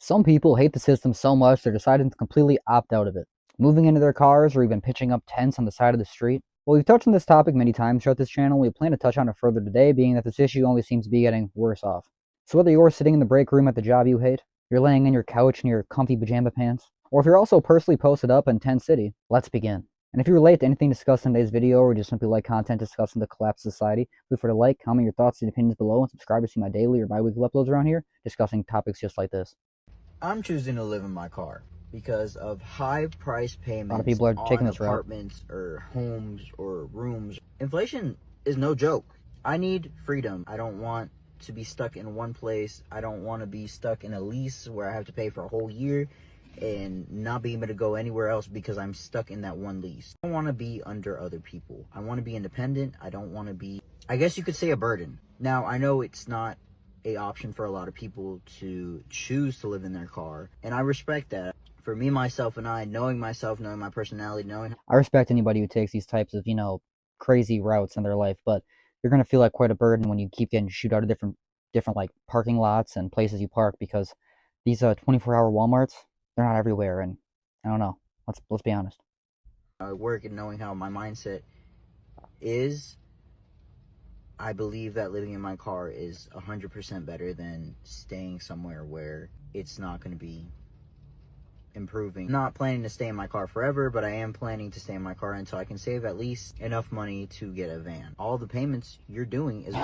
Some people hate the system so much they're deciding to completely opt out of it, moving into their cars or even pitching up tents on the side of the street. Well, we've touched on this topic many times throughout this channel, and we plan to touch on it further today, being that this issue only seems to be getting worse off. So whether you're sitting in the break room at the job you hate, you're laying in your couch in your comfy pajama pants, or if you're also personally posted up in Tent City, let's begin. And if you relate to anything discussed in today's video or just simply like content discussing the collapse of society, feel free to like, comment your thoughts and opinions below, and subscribe to see my daily or bi-weekly uploads around here discussing topics just like this. I'm choosing to live in my car because of high price payments A lot of people are taking on this route. apartments or homes or rooms. Inflation is no joke. I need freedom. I don't want to be stuck in one place. I don't want to be stuck in a lease where I have to pay for a whole year and not be able to go anywhere else because I'm stuck in that one lease. I don't want to be under other people. I want to be independent. I don't want to be, I guess you could say, a burden. Now, I know it's not a option for a lot of people to choose to live in their car, and I respect that. For me, myself, and I, knowing myself, knowing my personality, knowing I respect anybody who takes these types of, crazy routes in their life, but you're gonna feel like quite a burden when you keep getting shoot out of different like parking lots and places you park, because these 24-hour Walmarts, they're not everywhere, and I don't know. Let's be honest. I work and knowing how my mindset is, I believe that living in my car is 100% better than staying somewhere where it's not going to be improving. I'm not planning to stay in my car forever, but I am planning to stay in my car until I can save at least enough money to get a van. All the payments you're doing is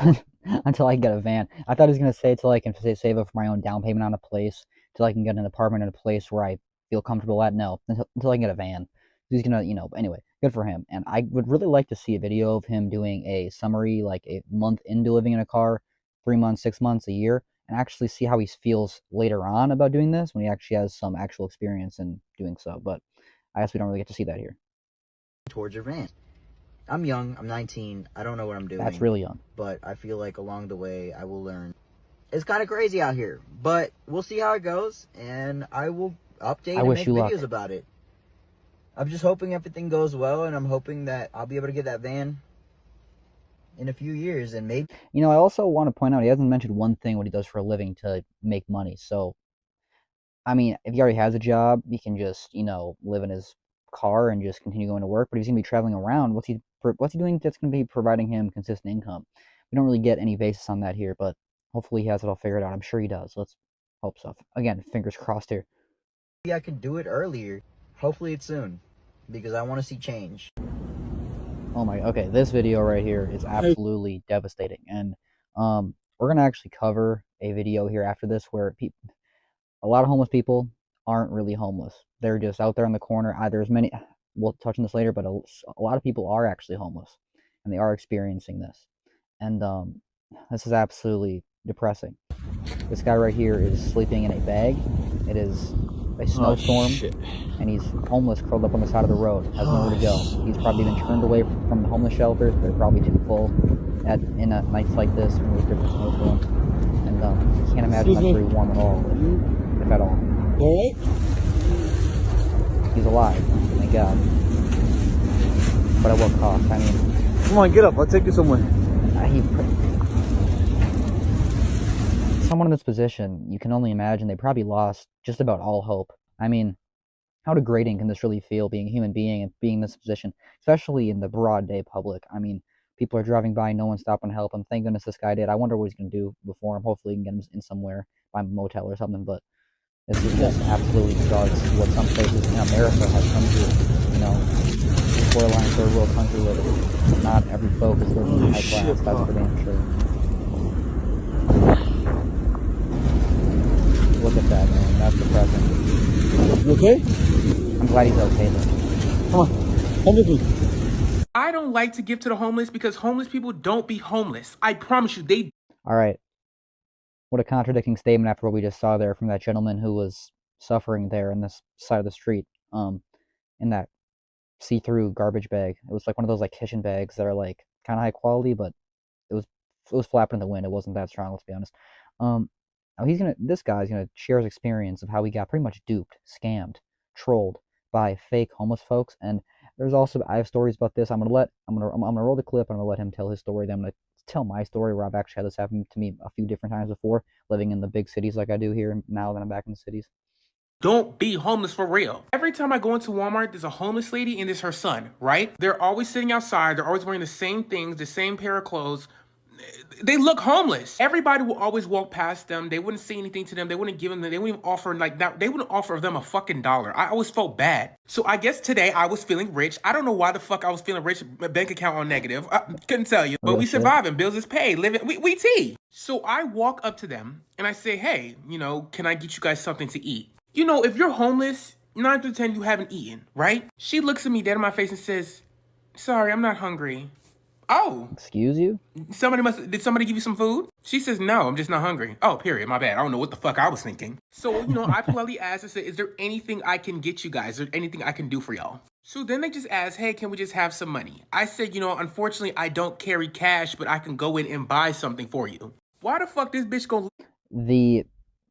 Until I can get a van. I thought he was gonna say till I can save up for my own down payment on a place, till I can get an apartment in a place where I feel comfortable at. No, until I can get a van. He's gonna, anyway, good for him. And I would really like to see a video of him doing a summary, like a month into living in a car, 3 months, 6 months, a year, and actually see how he feels later on about doing this when he actually has some actual experience in doing so. But I guess we don't really get to see that here. towards your van. I'm young, I'm 19, I don't know what I'm doing. That's really young. But I feel like along the way, I will learn. It's kind of crazy out here, but we'll see how it goes, and I will update and make videos about it. I'm just hoping everything goes well, and I'm hoping that I'll be able to get that van in a few years, and maybe... I also want to point out, he hasn't mentioned one thing what he does for a living to make money. So, I mean, if he already has a job, he can just, live in his car and just continue going to work. But if he's going to be traveling around, what's he doing that's going to be providing him consistent income? We don't really get any basis on that here, but hopefully he has it all figured out. I'm sure he does. Let's hope so. Again, fingers crossed here. I can do it earlier. Hopefully it's soon, because I want to see change. Oh my, okay, this video right here is absolutely devastating. And we're going to actually cover a video here after this where a lot of homeless people aren't really homeless. They're just out there in the corner. There's many, we'll touch on this later, but a lot of people are actually homeless, and they are experiencing this. And this is absolutely depressing. This guy right here is sleeping in a bag. It is a snowstorm, and he's homeless, curled up on the side of the road, has nowhere to go. He's probably been turned away from the homeless shelters. They're probably too full in nights like this when there's different snowstorms. And I can't imagine that's very warm at all, if at all. All right. He's alive, thank God. But at what cost? I mean, Come on, get up. I'll take you somewhere. Someone in this position, you can only imagine they probably lost just about all hope. I mean, how degrading can this really feel, being a human being and being in this position, especially in the broad day public? I mean, people are driving by, no one's stopping to help him. Thank goodness this guy did. I wonder what he's going to do before him. Hopefully he can get him in somewhere, by a motel or something, but this is just absolutely bizarre. This is what some places in America have come to, borderline third world country where not every folk is living in high class, that's for damn sure. Look at that, man. That's depressing. You okay? I'm glad he's okay, though. Come on. Come with me. I don't like to give to the homeless because homeless people don't be homeless. I promise you, they... All right. What a contradicting statement after what we just saw there from that gentleman who was suffering there in this side of the street, in that see-through garbage bag. It was like one of those like kitchen bags that are like kind of high quality, but it was flapping in the wind. It wasn't that strong, let's be honest. Now this guy's gonna share his experience of how he got pretty much duped, scammed, trolled by fake homeless folks. And there's also, I have stories about this. I'm gonna roll the clip and I'm gonna let him tell his story. Then I'm gonna tell my story where I've actually had this happen to me a few different times before, living in the big cities like I do here now that I'm back in the cities. Don't be homeless for real. Every time I go into Walmart, there's a homeless lady and there's her son, right? They're always sitting outside. They're always wearing the same things, the same pair of clothes. They look homeless. Everybody will always walk past them. They wouldn't say anything to them. They wouldn't give them, they wouldn't even offer like that. They wouldn't offer them a fucking dollar. I always felt bad. So I guess today I was feeling rich. I don't know why the fuck I was feeling rich. My bank account on negative. I couldn't tell you, but Real we shit. surviving. Bills is paid. Living, we tea. So I walk up to them and I say, hey, can I get you guys something to eat? If you're homeless, 9 through 10, you haven't eaten, right? She looks at me dead in my face and says, sorry, I'm not hungry. Oh, Excuse you? did somebody give you some food? She says, no, I'm just not hungry. Oh, period, my bad. I don't know what the fuck I was thinking. So, I politely asked, I said, is there anything I can get you guys? Is there anything I can do for y'all? So then they just asked, hey, can we just have some money? I said, unfortunately, I don't carry cash, but I can go in and buy something for you. Why the fuck this bitch gonna... The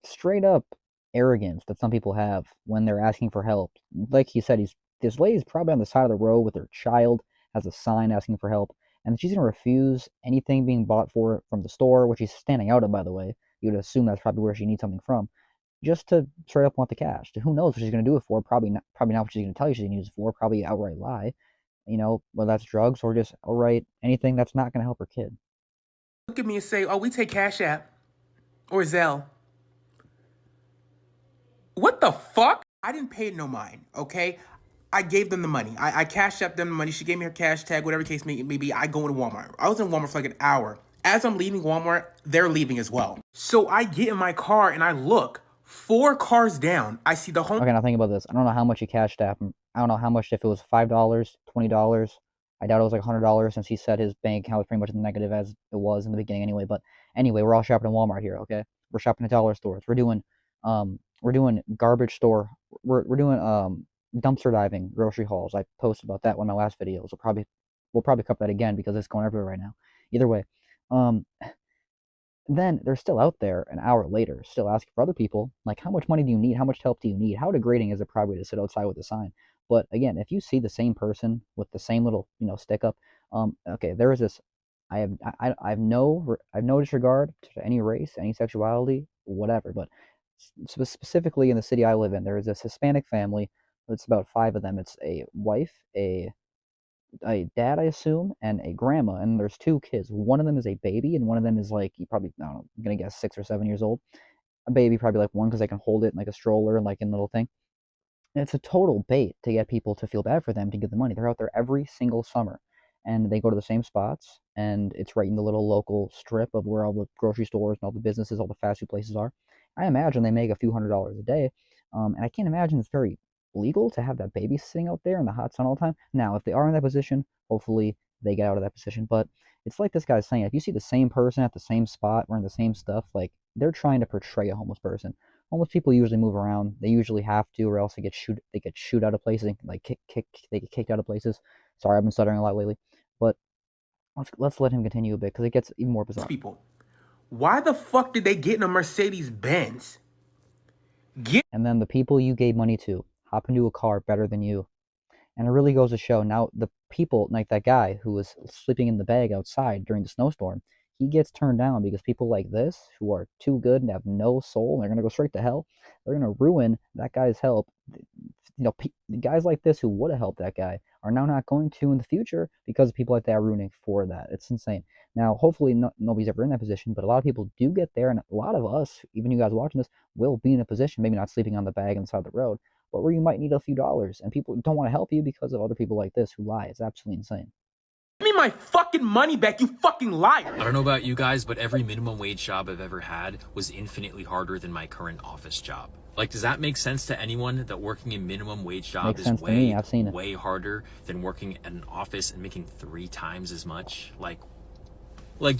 straight up arrogance that some people have when they're asking for help. Like he said, this lady's probably on the side of the road with her child, has a sign asking for help, and she's gonna refuse anything being bought for from the store, which she's standing out of, by the way. You would assume that's probably where she needs something from, just to straight up want the cash. Who knows what she's gonna do it for? Probably not what she's gonna tell you she's gonna use it for. Probably outright lie. Whether that's drugs or just outright anything that's not gonna help her kid. Look at me and say, oh, we take Cashapp or Zelle. What the fuck? I didn't pay no mind, okay? I gave them the money. I cashed up them the money. She gave me her cash tag, whatever case may be. I go into Walmart. I was in Walmart for like an hour. As I'm leaving Walmart, they're leaving as well. So I get in my car and I look. 4 cars down, I see the home... Okay, now think about this. I don't know how much he cashed out. I don't know how much, if it was $5, $20. I doubt it was like $100 since he said his bank account was pretty much negative as it was in the beginning anyway. But anyway, we're all shopping in Walmart here, okay? We're shopping at dollar stores. We're doing garbage store. We're doing dumpster diving, grocery hauls. I posted about that one in my last videos. We'll probably cover that again because it's going everywhere right now. Either way, then they're still out there an hour later, still asking for other people, like, how much money do you need? How much help do you need? How degrading is it probably to sit outside with a sign? But again, if you see the same person with the same little, stick up, okay, there is this. I've no disregard to any race, any sexuality, whatever. But specifically in the city I live in, there is this Hispanic family. It's about 5 of them. It's a wife, a dad, I assume, and a grandma, and there's 2 kids. One of them is a baby, and one of them is like, you probably, I don't know, I'm gonna guess 6 or 7 years old. A baby, probably like 1 because they can hold it in like a stroller, like in a little thing. And it's a total bait to get people to feel bad for them to give the money. They're out there every single summer, and they go to the same spots, and it's right in the little local strip of where all the grocery stores and all the businesses, all the fast food places are. I imagine they make a few $100s a day, and I can't imagine it's very legal to have that baby sitting out there in the hot sun all the time. Now, if they are in that position, hopefully they get out of that position. But it's like this guy's saying, if you see the same person at the same spot wearing the same stuff, like, they're trying to portray a homeless person. Homeless people usually move around. They usually have to, or else they get shoot out of places, like they get kicked out of places. Sorry, I've been stuttering a lot lately. But let's let him continue a bit because it gets even more bizarre. People, why the fuck did they get in a Mercedes Benz? And then the people you gave money to hop into a car better than you. And it really goes to show now the people, like that guy who was sleeping in the bag outside during the snowstorm, he gets turned down because people like this, who are too good and have no soul, and they're going to go straight to hell, they're going to ruin that guy's help. Guys like this who would have helped that guy are now not going to in the future because people like that are ruining for that. It's insane. Now, hopefully nobody's ever in that position, but a lot of people do get there, and a lot of us, even you guys watching this, will be in a position, maybe not sleeping on the bag on the side of the road, but where you might need a few dollars, and people don't want to help you because of other people like this who lie. It's absolutely insane. Give me my fucking money back, you fucking liar! I don't know about you guys, but every minimum wage job I've ever had was infinitely harder than my current office job. Like, does that make sense to anyone that working a minimum wage job is way harder than working at an office and making 3 times as much? Like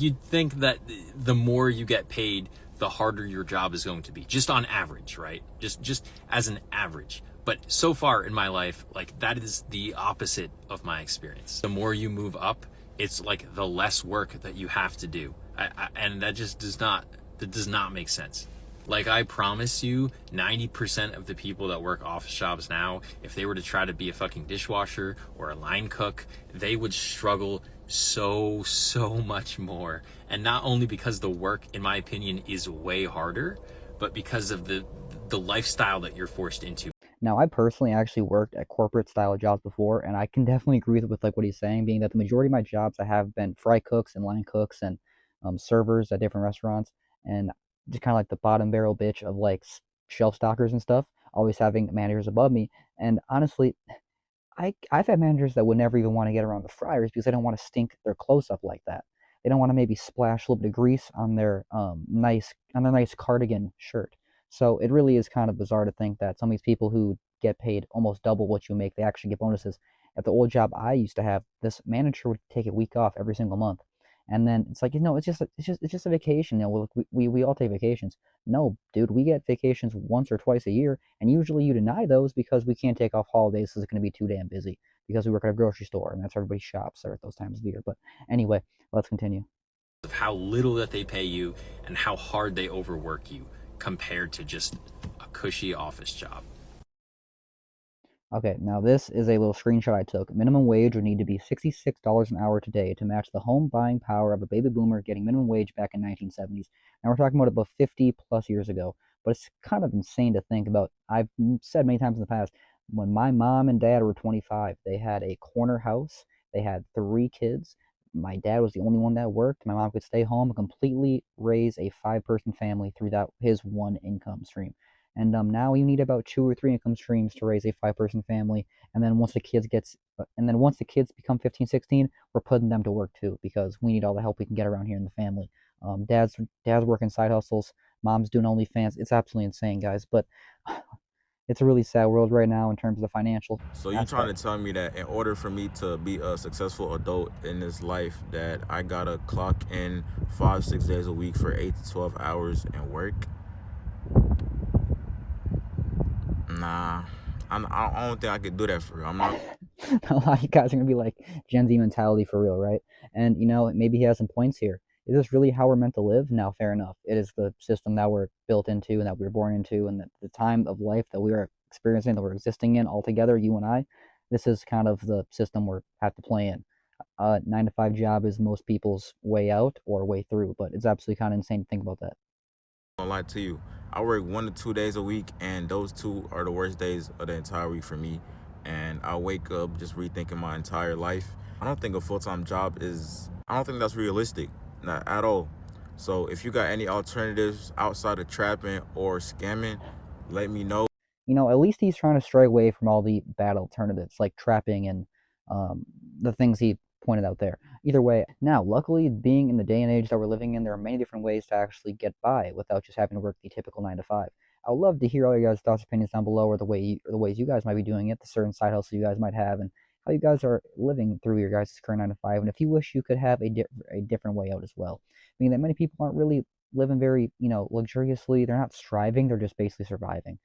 you'd think that the more you get paid, the harder your job is going to be, just on average, right? Just as an average. But so far in my life, like, that is the opposite of my experience. The more you move up, it's like the less work that you have to do. And that just does not make sense. Like, I promise you, 90% of the people that work office jobs now, if they were to try to be a fucking dishwasher or a line cook, they would struggle so much more. And not only because the work, in my opinion, is way harder, but because of the lifestyle that you're forced into. Now, I personally actually worked at corporate style jobs before, and I can definitely agree with like what he's saying, being that the majority of my jobs I have been fry cooks and line cooks and servers at different restaurants, and just kind of like the bottom barrel bitch of like shelf stockers and stuff, always having managers above me. And honestly, I've had managers that would never even want to get around the fryers because they don't want to stink their clothes up like that. They don't want to maybe splash a little bit of grease on their nice cardigan shirt. So it really is kind of bizarre to think that some of these people who get paid almost double what you make, they actually get bonuses. At the old job I used to have, this manager would take a week off every single month, and then it's like, it's just a vacation. We all take vacations. No, dude, we get vacations once or twice a year, and usually you deny those because we can't take off holidays because it's going to be too damn busy because we work at a grocery store and that's where everybody shops there at those times of the year. But anyway, let's continue. Of how little that they pay you and how hard they overwork you compared to just a cushy office job. Okay, now this is a little screenshot I took. Minimum wage would need to be $66 an hour today to match the home buying power of a baby boomer getting minimum wage back in 1970s. Now we're talking about 50 plus years ago, but it's kind of insane to think about. I've said many times in the past, when my mom and dad were 25, they had a corner house, they had 3 kids. My dad was the only one that worked. My mom could stay home and completely raise a 5-person family through that his one income stream. And now you need about 2 or 3 income streams to raise a 5-person family. And then once the kids become 15, 16, we're putting them to work too because we need all the help we can get around here in the family. Dad's working side hustles, mom's doing OnlyFans. It's absolutely insane, guys. But it's a really sad world right now in terms of the financial So you trying aspect. to tell me that in order for me to be a successful adult in this life, that I gotta clock in 5, 6 days a week for 8 to 12 hours and work? Nah, I don't think I could do that for real. I'm not. A lot of you guys are gonna be like Gen Z mentality for real, right? And maybe he has some points here. Is this really how we're meant to live? Now, fair enough. It is the system that we're built into and that we were born into, and the time of life that we are experiencing, that we're existing in all together, you and I. This is kind of the system we have to play in. 9 to 5 job is most people's way out or way through, but it's absolutely kind of insane to think about that. Gonna lie to you. I work 1 to 2 days a week, and those 2 are the worst days of the entire week for me. And I wake up just rethinking my entire life. I don't think a full-time job is. I don't think that's realistic, not at all. So if you got any alternatives outside of trapping or scamming, let me know. At least he's trying to stray away from all the bad alternatives like trapping and the things he pointed out there. Either way, now, luckily, being in the day and age that we're living in, there are many different ways to actually get by without just having to work the typical 9 to 5. I would love to hear all your guys' thoughts, opinions down below, or the ways you guys might be doing it, the certain side hustle you guys might have, and how you guys are living through your guys' current 9 to 5, and if you wish you could have a different way out as well. Meaning that many people aren't really living very, luxuriously. They're not striving. They're just basically surviving.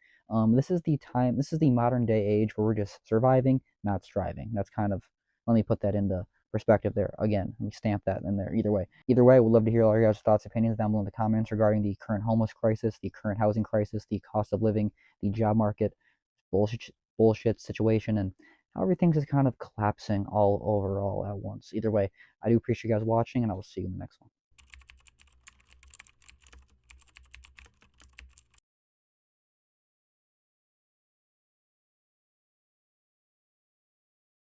This is the time. This is the modern day age where we're just surviving, not striving. That's kind of. Let me put that into perspective there. Again, let me stamp that in there. Either way, we'd love to hear all your guys' thoughts, opinions down below in the comments regarding the current homeless crisis, the current housing crisis, the cost of living, the job market, bullshit situation, and how everything's just kind of collapsing all overall at once. Either way, I do appreciate you guys watching, and I will see you in the next one.